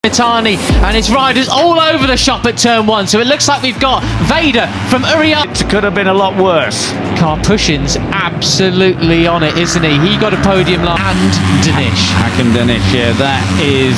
Mitani and his riders all over the shop at turn 1, so it looks like we've got Veda from Uriarte. It could have been a lot worse. Karpushin's absolutely on it, isn't he? He got a podium line. And Danish. Hakim Danish, yeah, that is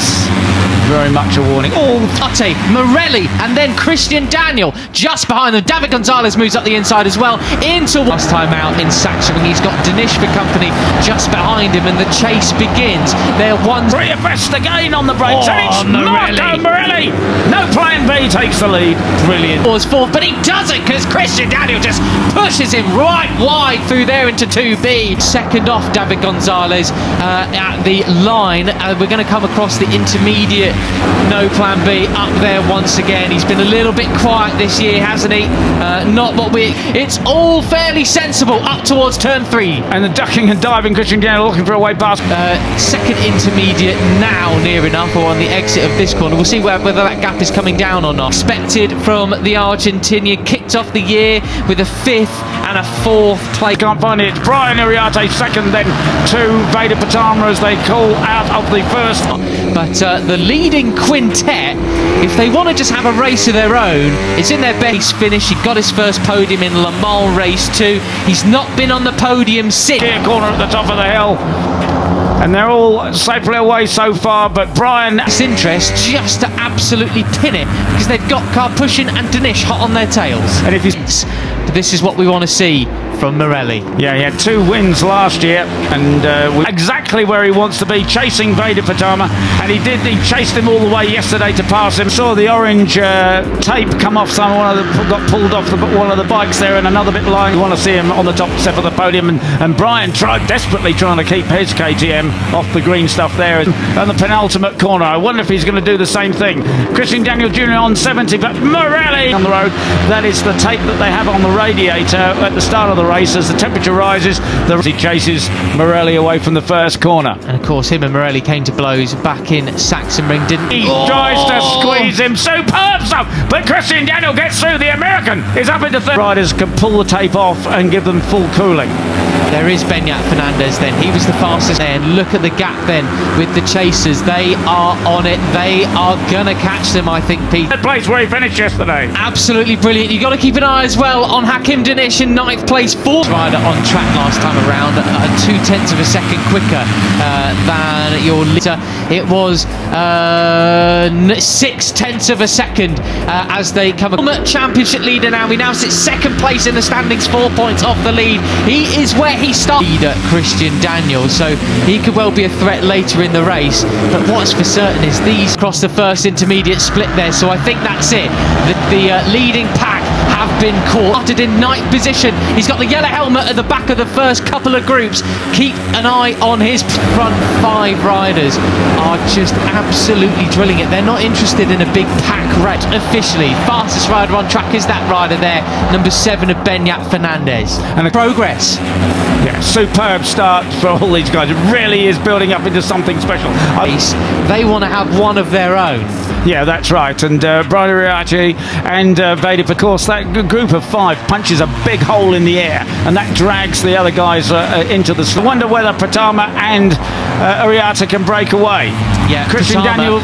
very much a warning. Oh, Ate, Morelli, and then Christian Daniel just behind them. David Gonzalez moves up the inside as well into last time out in Saxon. He's got Danish for company just behind him, and the chase begins. They're one. Three abreast again on the brakes. Morelli. No plan B takes the lead. Brilliant. Was fourth, but he doesn't because Christian Daniel just pushes him right wide through there into 2B. Second off, David Gonzalez at the line. We're going to come across the intermediate. No plan B up there once again. He's been a little bit quiet this year, hasn't he? Not what we. It's all fairly sensible up towards turn 3. And the ducking and diving, Christian Daniel looking for a way past. Second intermediate now near enough, or on the exit of this corner. We'll see whether that gap is coming down or not. Expected from the Argentinian. Kicked off the year with a 5th and a 4th place. Can't find it. Brian Uriarte second, then to Veda Pratama as they call out of the first. But the leading quintet, if they want to just have a race of their own, it's in their base finish. He got his first podium in Le Mans race 2. He's not been on the podium since. Here corner at the top of the hill. And they're all safely away so far, but Brian... It's interest just to absolutely pin it, because they've got Karpushin and Danish hot on their tails. And if this is what we want to see from Morelli. Yeah, he had 2 wins last year, and exactly where he wants to be, chasing Veda Pratama, and he chased him all the way yesterday to pass him. Saw the orange tape come off got pulled off one of the bikes there, and another bit lying. You want to see him on the top step of the podium, and Brian desperately trying to keep his KTM off the green stuff there, and the penultimate corner. I wonder if he's going to do the same thing. Christian Daniel Jr. on 70, but Morelli on the road. That is the tape that they have on the radiator at the start of the race. As the temperature rises, he chases Morelli away from the first corner. And of course, him and Morelli came to blows back in Sachsenring, didn't he? He tries to squeeze him. Superb stuff, but Christian Daniel gets through. The American is up into third. Riders can pull the tape off and give them full cooling. There is Beñat Fernandez then. He was the fastest there. And look at the gap then with the chasers. They are on it. They are going to catch them, I think, Pete. That place where he finished yesterday. Absolutely brilliant. You've got to keep an eye as well on Hakim Danish in 9th place. 4th rider on track last time around. 2/10 of a second quicker than your leader. It was 6/10 of a second as they come across. Championship leader now. We now sit 2nd place in the standings, 4 points off the lead. He is where he started, Christian Daniel, so he could well be a threat later in the race. But what's for certain is these cross the first intermediate split there, so I think that's it. The leading pack have been caught. Started in 9th position. He's got the yellow helmet at the back of the first couple of groups. Keep an eye on his front 5 riders. Are just absolutely drilling it. They're not interested in a big pack race. Officially, fastest rider on track is that rider there, number 7 of Beñat Fernandez. And progress. Yeah, superb start for all these guys. It really is building up into something special. They want to have one of their own. Yeah, that's right. And Brian Uriarte and Veda, of course, that group of 5 punches a big hole in the air, and that drags the other guys into the... I wonder whether Pratama and Uriarte can break away. Yeah, Christian Daniel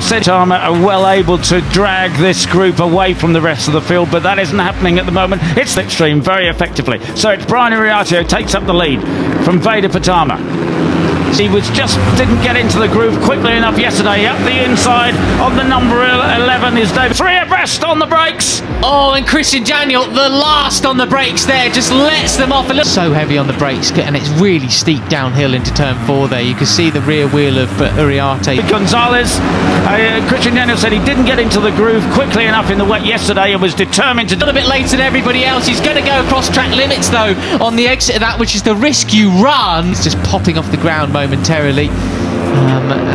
said Pratama are well able to drag this group away from the rest of the field, but that isn't happening at the moment. It's slipstream very effectively. So it's Brian Uriarte who takes up the lead from Veda Pratama. He didn't get into the groove quickly enough yesterday. Up the inside of the number 11 is David. 3 abreast on the brakes. Oh, and Christian Daniel, the last on the brakes there, just lets them off a little. So heavy on the brakes, and it's really steep downhill into turn 4 there. You can see the rear wheel of Uriarte. Gonzalez, Christian Daniel said he didn't get into the groove quickly enough in the wet yesterday and was determined to... A little bit later than everybody else. He's going to go across track limits though on the exit of that, which is the risk you run. It's just popping off the ground momentarily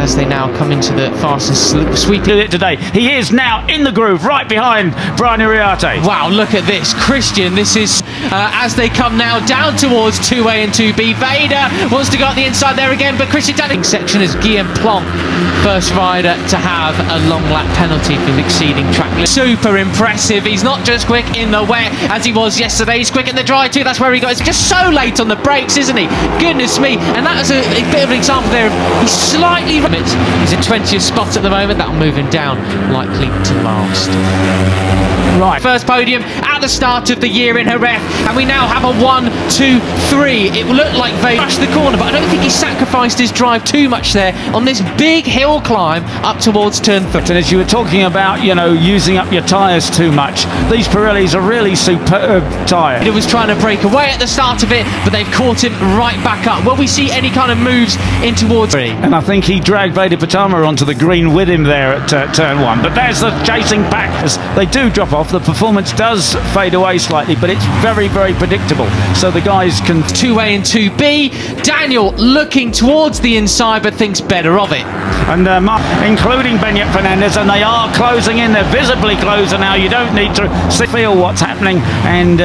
as they now come into the fastest sweeping it today. He is now in the groove right behind Brian Uriarte. Wow, look at this. Christian, this is as they come now down towards 2A and 2B. Veda wants to go up the inside there again, but Christian Daniel section is Guillaume Plonk, first rider to have a long lap penalty for exceeding track limit. Super impressive. He's not just quick in the wet as he was yesterday, he's quick in the dry too. That's where he got. It's just so late on the brakes, isn't he? Goodness me. And that was a bit of an example there of he's slightly... He's in 20th spot at the moment. That'll move him down, likely to last. Right. First podium at the start of the year in Jerez, and we now have a 1, 2, 3. It looked like Veda crashed the corner, but I don't think he sacrificed his drive too much there on this big hill climb up towards turn 3. And as you were talking about, you know, using up your tyres too much, these Pirellis are really superb tyres. He was trying to break away at the start of it, but they've caught him right back up. Will we see any kind of moves in towards 3? And I think he dragged Veda Pratama onto the green with him there at turn 1. But there's the chasing pack. As they do drop off, the performance does fade away slightly, but it's very, very predictable. So the guys can... 2A and 2B. Daniel looking towards the inside, but thinks better of it. And including Benyat Fernandez, and they are closing in. They're visibly closing now. You don't need to feel what's happening, and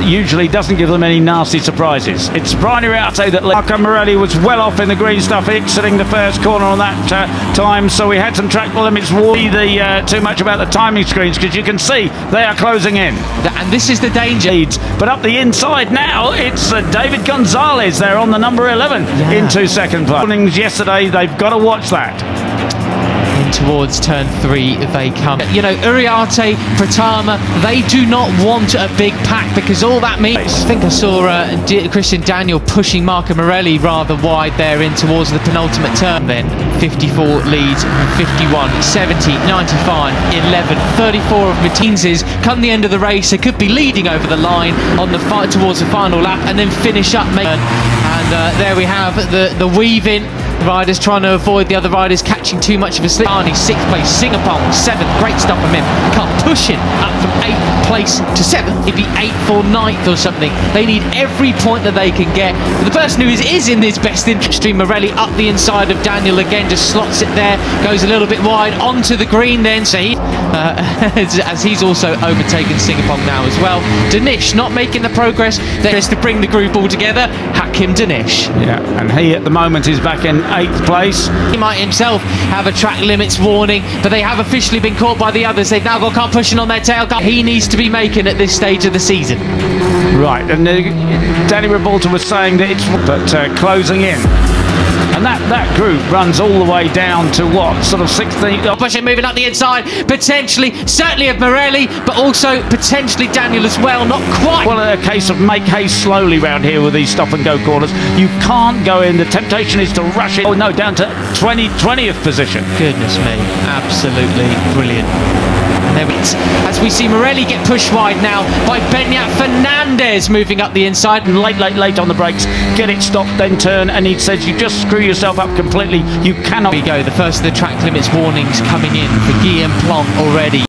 usually doesn't give them any nasty surprises. It's Brian Iriarte that Marco Morelli was well off in the green stuff, exiting the first corner on that time, so we had some track limits. Worry too much about the timing screens, because you can see they are closing in. And this is the danger. But up the inside now, it's David Gonzalez there on the number 11 into second place. Yesterday, they've got to watch that. In towards turn 3 they come. You know, Iriarte, Pratama, they do not want a big pack, because all that means... I think I saw Christian Daniel pushing Marco Morelli rather wide there in towards the penultimate turn. Then 54 leads, 51, 70, 95, 11, 34 of Martinez's. Come the end of the race, they could be leading over the line on the towards the final lap, and then finish up. And there we have the weave-in. Riders trying to avoid the other riders catching too much of a slip. Arnie, 6th place, Singapore 7th, great stuff from him. Can't push him up from 8th place to 7th, maybe 8th or 9th or something. They need every point that they can get. But the person who is in his best interest, Morelli up the inside of Daniel again, just slots it there, goes a little bit wide onto the green then, so he, as he's also overtaken Singapore now as well. Danish not making the progress there is to bring the group all together. Hakim Danish. Yeah, and he at the moment is back in 8th place. He might himself have a track limits warning, but they have officially been caught by the others. They've now got car pushing on their tail. He needs to be making at this stage of the season. Right, and Danny Ribalta was saying that it's closing in. And that group runs all the way down to what, sort of 16th? Pushing, moving up the inside, potentially, certainly of Morelli, but also potentially Daniel as well, not quite. Well, a case of make haste slowly round here with these stop and go corners. You can't go in, the temptation is to rush it. Oh no, down to 20th position. Goodness me, absolutely brilliant. As we see Morelli get pushed wide now by Benyat Fernandez, moving up the inside. And late on the brakes, get it stopped, then turn, and he says you just screw yourself up completely. You cannot. Here we go, the first of the track limits warnings coming in for Guillaume Plonk already.